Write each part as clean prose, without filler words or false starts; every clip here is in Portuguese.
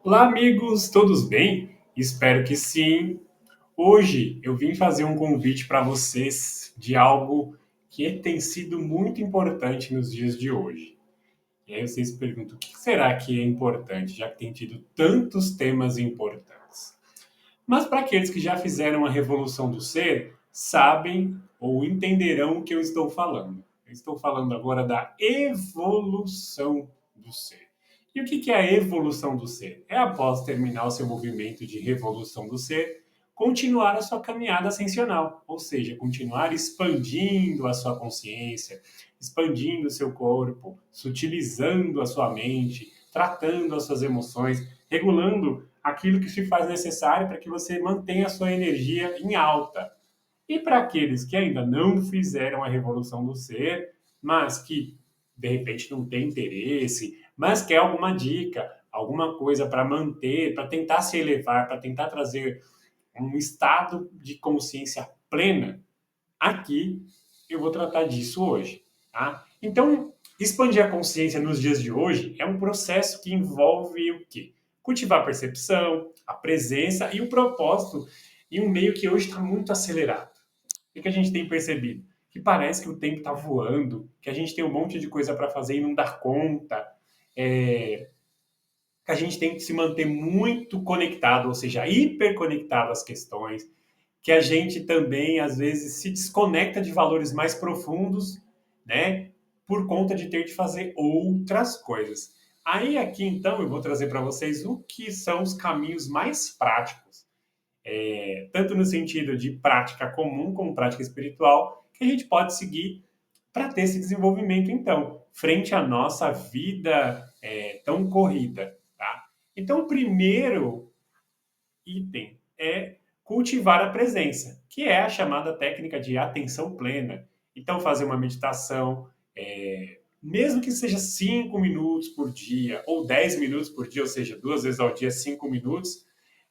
Olá, amigos, todos bem? Espero que sim. Hoje eu vim fazer um convite para vocês de algo que tem sido muito importante nos dias de hoje. E aí vocês se perguntam, o que será que é importante, já que tem tido tantos temas importantes? Mas para aqueles que já fizeram a revolução do ser, sabem ou entenderão o que eu estou falando. Eu estou falando agora da evolução do ser. E o que é a evolução do ser? É após terminar o seu movimento de revolução do ser, continuar a sua caminhada ascensional, ou seja, continuar expandindo a sua consciência, expandindo o seu corpo, sutilizando a sua mente, tratando as suas emoções, regulando aquilo que se faz necessário para que você mantenha a sua energia em alta. E para aqueles que ainda não fizeram a revolução do ser, mas que de repente não tem interesse, mas quer alguma dica, alguma coisa para manter, para tentar se elevar, para tentar trazer um estado de consciência plena, aqui eu vou tratar disso hoje. Tá? Então, expandir a consciência nos dias de hoje é um processo que envolve o quê? Cultivar a percepção, a presença e o propósito em um meio que hoje está muito acelerado. O que a gente tem percebido? Que parece que o tempo está voando, que a gente tem um monte de coisa para fazer e não dá conta, que a gente tem que se manter muito conectado, ou seja, hiperconectado às questões, que a gente também, às vezes, se desconecta de valores mais profundos, né? Por conta de ter de fazer outras coisas. Aí, aqui, então, eu vou trazer para vocês o que são os caminhos mais práticos, tanto no sentido de prática comum como prática espiritual, que a gente pode seguir para ter esse desenvolvimento, então, frente à nossa vida tão corrida, tá? Então, o primeiro item é cultivar a presença, que é a chamada técnica de atenção plena. Então, fazer uma meditação, mesmo que seja 5 minutos por dia ou 10 minutos por dia, ou seja, duas vezes ao dia, 5 minutos,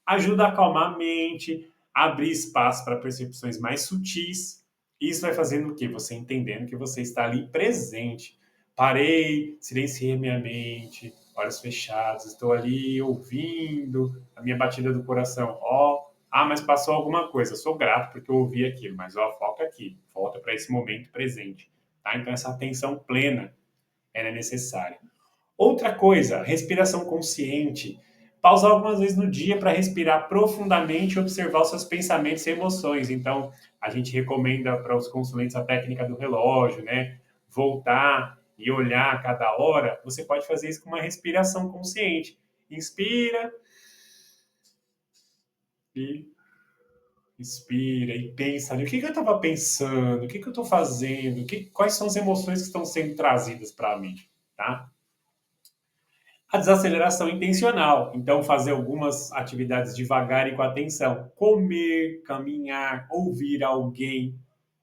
ajuda a acalmar a mente, abrir espaço para percepções mais sutis. Isso vai fazendo o quê? Você entendendo que você está ali presente. Parei, silenciei minha mente, olhos fechados, estou ali ouvindo a minha batida do coração. Mas passou alguma coisa, sou grato porque eu ouvi aquilo, mas foca aqui, volta para esse momento presente. Tá? Então, essa atenção plena ela é necessária. Outra coisa, respiração consciente. Pausar algumas vezes no dia para respirar profundamente e observar os seus pensamentos e emoções. Então, a gente recomenda para os consulentes a técnica do relógio, né? Voltar e olhar a cada hora. Você pode fazer isso com uma respiração consciente. Inspira e expira e pensa ali, o que eu estava pensando, o que eu estou fazendo, quais são as emoções que estão sendo trazidas para mim, tá? A desaceleração intencional. Então, fazer algumas atividades devagar e com atenção. Comer, caminhar, ouvir alguém.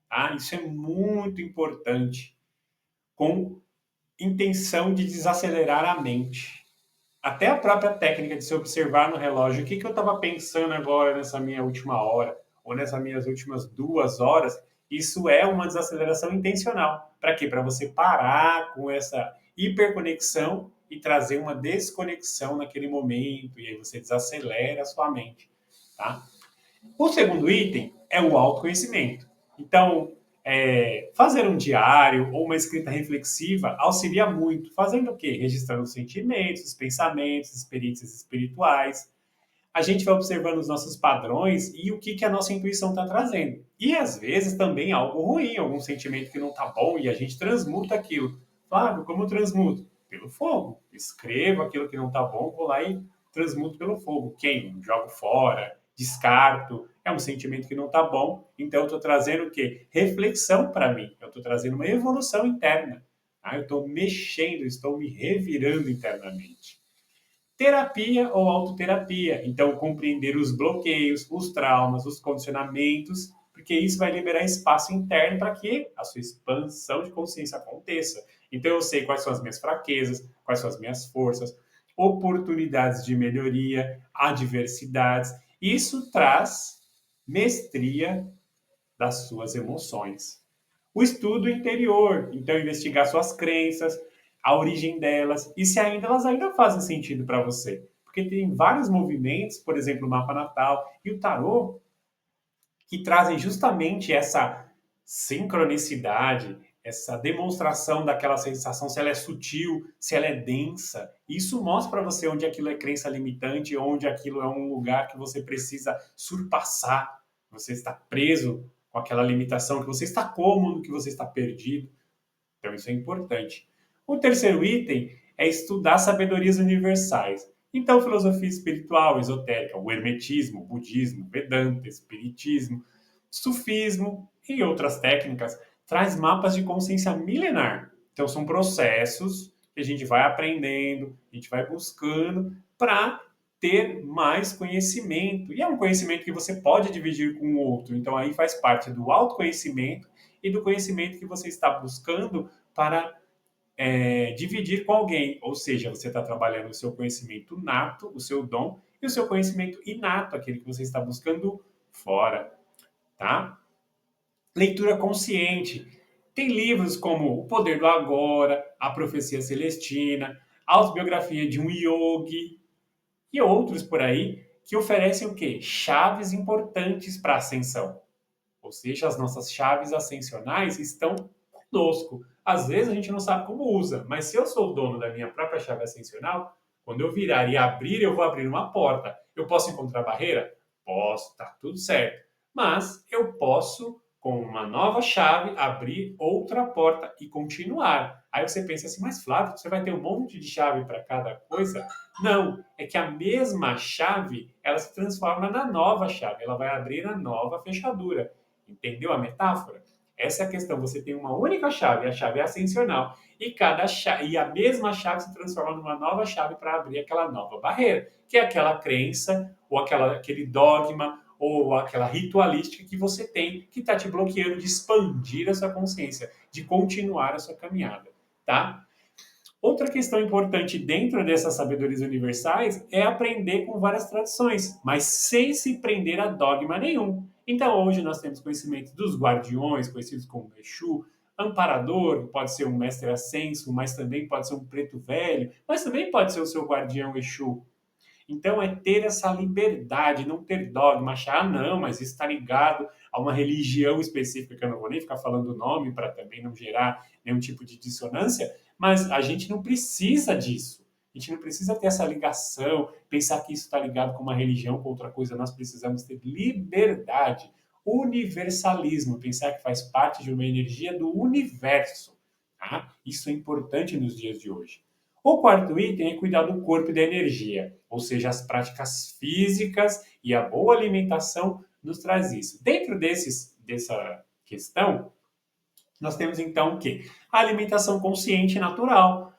Tá? Isso é muito importante. Com intenção de desacelerar a mente. Até a própria técnica de se observar no relógio. O que eu estava pensando agora nessa minha última hora? Ou nessas minhas últimas 2 horas? Isso é uma desaceleração intencional. Para quê? Para você parar com essa hiperconexão e trazer uma desconexão naquele momento. E aí você desacelera a sua mente. Tá? O segundo item é o autoconhecimento. Então, fazer um diário ou uma escrita reflexiva auxilia muito. Fazendo o quê? Registrando os sentimentos, os pensamentos, experiências espirituais. A gente vai observando os nossos padrões e o que a nossa intuição está trazendo. E às vezes também algo ruim, algum sentimento que não está bom e a gente transmuta aquilo. Flávio, como eu transmuto? Pelo fogo. Escrevo aquilo que não está bom, vou lá e transmuto pelo fogo. Queimo, jogo fora, descarto. É um sentimento que não está bom, então eu estou trazendo o quê? Reflexão para mim. Eu estou trazendo uma evolução interna. Eu estou mexendo, estou me revirando internamente. Terapia ou autoterapia. Então, compreender os bloqueios, os traumas, os condicionamentos, porque isso vai liberar espaço interno para que a sua expansão de consciência aconteça. Então, eu sei quais são as minhas fraquezas, quais são as minhas forças, oportunidades de melhoria, adversidades. Isso traz mestria das suas emoções. O estudo interior, então investigar suas crenças, a origem delas e se ainda elas ainda fazem sentido para você. porque tem vários movimentos, por exemplo, o mapa natal e o tarô, que trazem justamente essa sincronicidade, essa demonstração daquela sensação, se ela é sutil, se ela é densa. Isso mostra para você onde aquilo é crença limitante, onde aquilo é um lugar que você precisa surpassar. Você está preso com aquela limitação, que você está cômodo, que você está perdido. Então, isso é importante. O terceiro item é estudar sabedorias universais. Então, filosofia espiritual, esotérica, o hermetismo, o budismo, Vedanta, espiritismo, sufismo e outras técnicas traz mapas de consciência milenar. Então, são processos que a gente vai aprendendo, a gente vai buscando para ter mais conhecimento. E é um conhecimento que você pode dividir com o outro. Então, aí faz parte do autoconhecimento e do conhecimento que você está buscando para dividir com alguém. Ou seja, você está trabalhando o seu conhecimento nato, o seu dom, e o seu conhecimento inato, aquele que você está buscando fora, tá? Leitura consciente. Tem livros como O Poder do Agora, A Profecia Celestina, A Autobiografia de um Yogi e outros por aí que oferecem o quê? Chaves importantes para a ascensão. Ou seja, as nossas chaves ascensionais estão conosco. Às vezes a gente não sabe como usa, mas se eu sou o dono da minha própria chave ascensional, quando eu virar e abrir, eu vou abrir uma porta. Eu posso encontrar barreira? Posso, tá tudo certo. Mas eu posso, com uma nova chave, abrir outra porta e continuar. Aí você pensa assim, mas Flávio, você vai ter um monte de chave para cada coisa? Não, é que a mesma chave, ela se transforma na nova chave, ela vai abrir a nova fechadura. Entendeu a metáfora? Essa é a questão. Você tem uma única chave, a chave ascensional, e cada chave, e a mesma chave se transforma numa nova chave para abrir aquela nova barreira, que é aquela crença, ou aquele dogma, ou aquela ritualística que você tem, que está te bloqueando de expandir a sua consciência, de continuar a sua caminhada, tá? Outra questão importante dentro dessas sabedorias universais é aprender com várias tradições, mas sem se prender a dogma nenhum. Então, hoje nós temos conhecimento dos guardiões, conhecidos como Exu, amparador, pode ser um mestre ascenso, mas também pode ser um preto velho, mas também pode ser o seu guardião Exu. Então, é ter essa liberdade, não ter dogma, achar, ah, não, mas isso está ligado a uma religião específica, que eu não vou nem ficar falando o nome para também não gerar nenhum tipo de dissonância, mas a gente não precisa disso. A gente não precisa ter essa ligação, pensar que isso está ligado com uma religião, com outra coisa. Nós precisamos ter liberdade, universalismo, pensar que faz parte de uma energia do universo. Tá? Isso é importante nos dias de hoje. O quarto item é cuidar do corpo e da energia, ou seja, as práticas físicas e a boa alimentação nos traz isso. Dentro dessa questão, nós temos então o quê? A alimentação consciente e natural.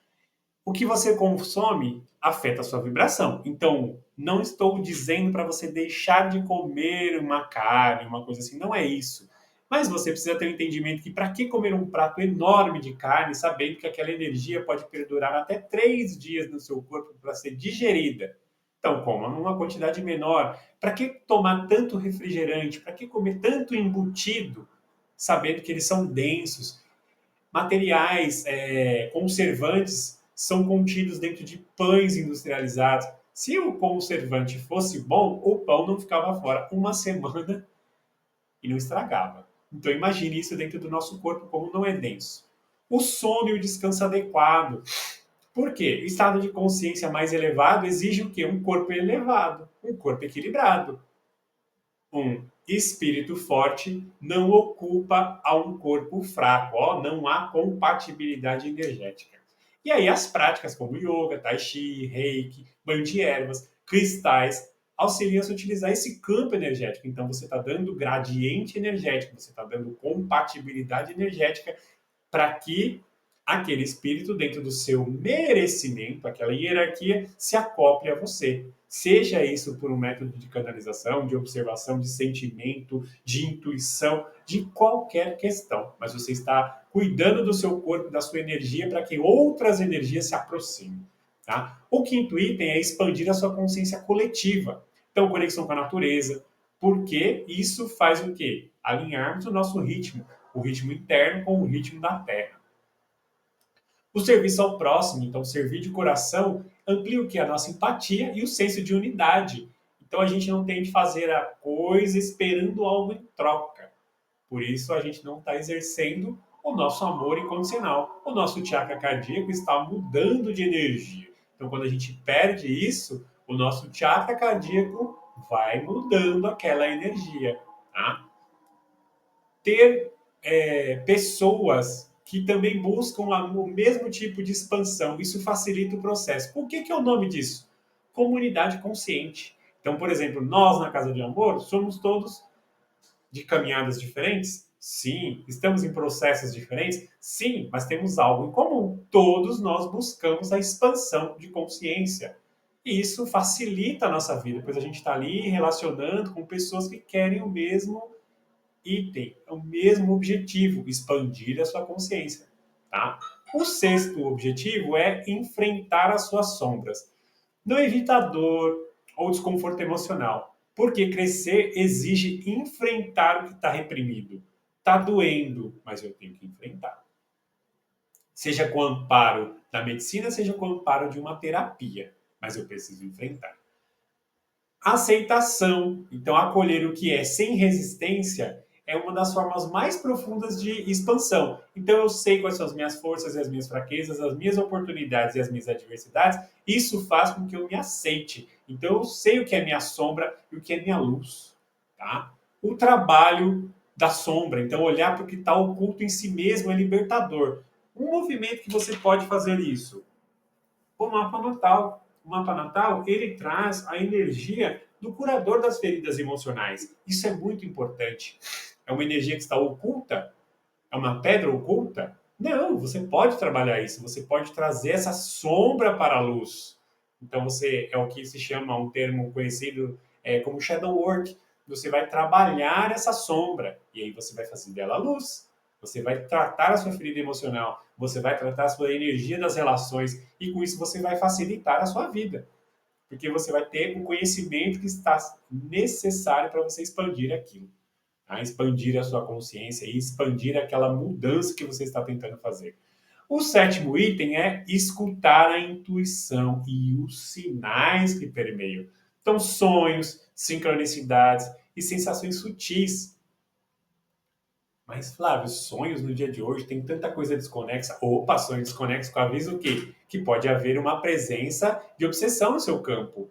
O que você consome afeta a sua vibração. Então, não estou dizendo para você deixar de comer uma carne, uma coisa assim, não é isso. Mas você precisa ter um entendimento que para que comer um prato enorme de carne, sabendo que aquela energia pode perdurar até 3 dias no seu corpo para ser digerida? Então, coma numa quantidade menor. Para que tomar tanto refrigerante? Para que comer tanto embutido, sabendo que eles são densos? Materiais conservantes são contidos dentro de pães industrializados. Se o conservante fosse bom, o pão não ficava fora uma semana e não estragava. Então imagine isso dentro do nosso corpo como não é denso. O sono e o descanso adequado. Por quê? O estado de consciência mais elevado exige o quê? Um corpo elevado, um corpo equilibrado. Um espírito forte não ocupa a um corpo fraco, ó, não há compatibilidade energética. E aí as práticas como yoga, tai chi, reiki, banho de ervas, cristais, auxiliam a utilizar esse campo energético. Então você está dando gradiente energético, você está dando compatibilidade energética para que aquele espírito, dentro do seu merecimento, aquela hierarquia, se acople a você. Seja isso por um método de canalização, de observação, de sentimento, de intuição, de qualquer questão. Mas você está cuidando do seu corpo, da sua energia, para que outras energias se aproximem. Tá? O quinto item é expandir a sua consciência coletiva. Então, conexão com a natureza, porque isso faz o quê? Alinharmos o nosso ritmo, o ritmo interno com o ritmo da Terra. O serviço ao próximo, então servir de coração, amplia o que? A nossa empatia e o senso de unidade. Então a gente não tem de fazer a coisa esperando algo em troca. Por isso a gente não está exercendo o nosso amor incondicional. O nosso chakra cardíaco está mudando de energia. Então quando a gente perde isso, o nosso chakra cardíaco vai mudando aquela energia. Tá? Ter pessoas que também buscam o mesmo tipo de expansão. Isso facilita o processo. O que é o nome disso? Comunidade consciente. Então, por exemplo, nós na Casa de Amor somos todos de caminhadas diferentes? Sim. Estamos em processos diferentes? Sim, mas temos algo em comum. Todos nós buscamos a expansão de consciência. E isso facilita a nossa vida, pois a gente está ali relacionando com pessoas que querem o mesmo item, é o mesmo objetivo, expandir a sua consciência. Tá? O sexto objetivo é enfrentar as suas sombras. Não evita dor ou desconforto emocional, porque crescer exige enfrentar o que está reprimido. Está doendo, mas eu tenho que enfrentar. Seja com o amparo da medicina, seja com o amparo de uma terapia, mas eu preciso enfrentar. Aceitação, então acolher o que é sem resistência é uma das formas mais profundas de expansão. Então eu sei quais são as minhas forças e as minhas fraquezas, as minhas oportunidades e as minhas adversidades. Isso faz com que eu me aceite. Então eu sei o que é minha sombra e o que é minha luz. Tá? O trabalho da sombra, então olhar para o que está oculto em si mesmo é libertador. Um movimento que você pode fazer isso, o mapa natal. O mapa natal, ele traz a energia do curador das feridas emocionais. Isso é muito importante. É uma energia que está oculta? É uma pedra oculta? Não, você pode trabalhar isso, você pode trazer essa sombra para a luz. Então você é o que se chama um termo conhecido como shadow work. Você vai trabalhar essa sombra e aí você vai fazer dela luz. Você vai tratar a sua ferida emocional, você vai tratar a sua energia das relações e com isso você vai facilitar a sua vida, porque você vai ter o conhecimento que está necessário para você expandir aquilo, tá? Expandir a sua consciência e expandir aquela mudança que você está tentando fazer. O sétimo item é escutar a intuição e os sinais que permeiam. Então, sonhos, sincronicidades e sensações sutis. Mas, Flávio, sonhos no dia de hoje tem tanta coisa desconexa. Opa, sonhos desconexos com aviso o quê? Que pode haver uma presença de obsessão no seu campo.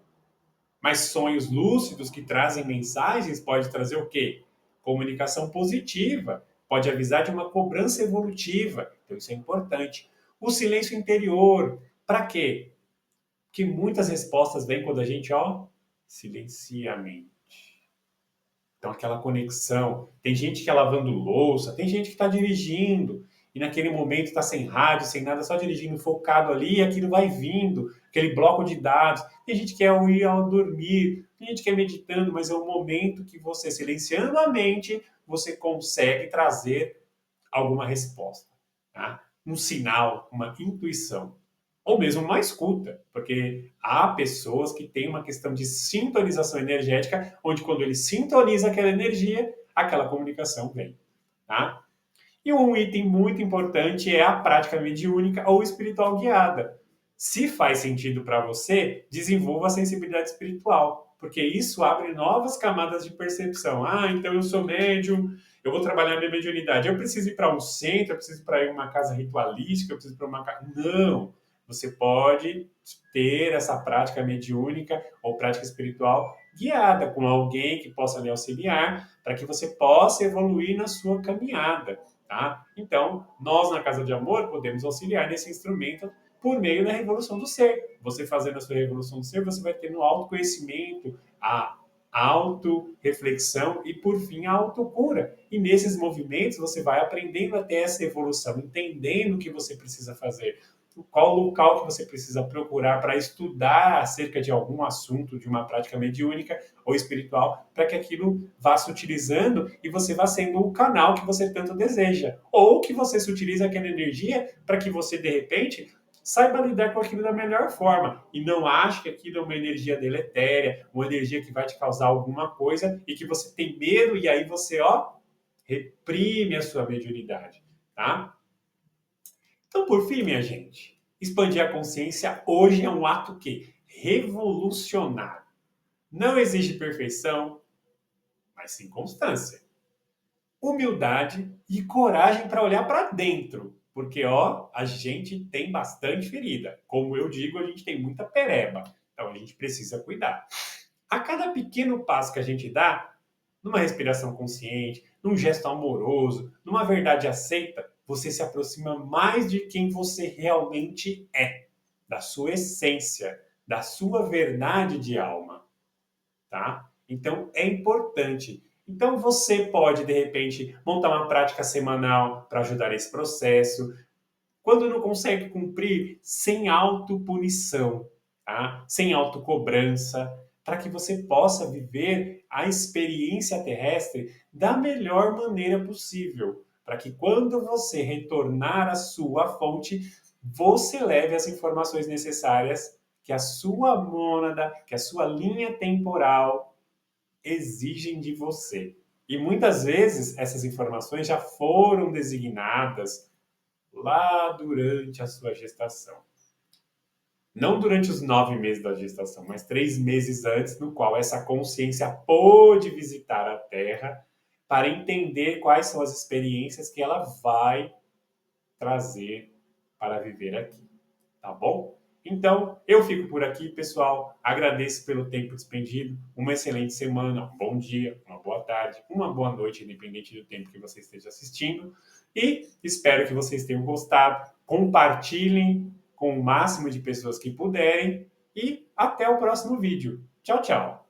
Mas sonhos lúcidos que trazem mensagens pode trazer o quê? Comunicação positiva. Pode avisar de uma cobrança evolutiva. Então, isso é importante. O silêncio interior. Para quê? Porque muitas respostas vêm quando a gente, silencia a mente. Então, aquela conexão. Tem gente que é lavando louça, tem gente que está dirigindo, e naquele momento está sem rádio, sem nada, só dirigindo focado ali, e aquilo vai vindo, aquele bloco de dados. Tem gente que quer ir ao dormir, tem gente que é meditando, mas é o momento que você, silenciando a mente, você consegue trazer alguma resposta, tá? Um sinal, uma intuição ou mesmo uma escuta, porque há pessoas que têm uma questão de sintonização energética, onde quando ele sintoniza aquela energia, aquela comunicação vem, tá? E um item muito importante é a prática mediúnica ou espiritual guiada. Se faz sentido para você, desenvolva a sensibilidade espiritual, porque isso abre novas camadas de percepção. Ah, então eu sou médium, eu vou trabalhar minha mediunidade. Eu preciso ir para um centro, eu preciso ir para uma casa ritualística, eu preciso ir para uma casa. Não! Você pode ter essa prática mediúnica ou prática espiritual guiada com alguém que possa lhe auxiliar para que você possa evoluir na sua caminhada. Tá? Então, nós na Casa de Amor podemos auxiliar nesse instrumento por meio da revolução do ser. Você fazendo a sua revolução do ser, você vai ter no autoconhecimento, a auto-reflexão e, por fim, a autocura. E nesses movimentos você vai aprendendo a ter essa evolução, entendendo o que você precisa fazer, qual local que você precisa procurar para estudar acerca de algum assunto, de uma prática mediúnica ou espiritual, para que aquilo vá se utilizando e você vá sendo o canal que você tanto deseja. Ou que você se utilize aquela energia para que você, de repente, saiba lidar com aquilo da melhor forma e não ache que aquilo é uma energia deletéria, uma energia que vai te causar alguma coisa e que você tem medo e aí você, reprime a sua mediunidade, tá? Então, por fim, minha gente, expandir a consciência hoje é um ato que revolucionário. Não exige perfeição, mas sim constância, humildade e coragem para olhar para dentro. Porque, ó, a gente tem bastante ferida. Como eu digo, a gente tem muita pereba. Então, a gente precisa cuidar. A cada pequeno passo que a gente dá, numa respiração consciente, num gesto amoroso, numa verdade aceita, você se aproxima mais de quem você realmente é, da sua essência, da sua verdade de alma, tá? Então é importante. Então você pode de repente montar uma prática semanal para ajudar esse processo. Quando não consegue cumprir, sem autopunição, tá? Sem autocobrança, para que você possa viver a experiência terrestre da melhor maneira possível. Para que quando você retornar à sua fonte, você leve as informações necessárias que a sua mônada, que a sua linha temporal exigem de você. E muitas vezes essas informações já foram designadas lá durante a sua gestação. Não durante os 9 meses da gestação, mas 3 meses antes, no qual essa consciência pôde visitar a Terra para entender quais são as experiências que ela vai trazer para viver aqui. Tá bom? Então, eu fico por aqui, pessoal. Agradeço pelo tempo despendido. Uma excelente semana, um bom dia, uma boa tarde, uma boa noite, independente do tempo que você esteja assistindo. E espero que vocês tenham gostado. Compartilhem com o máximo de pessoas que puderem. E até o próximo vídeo. Tchau, tchau.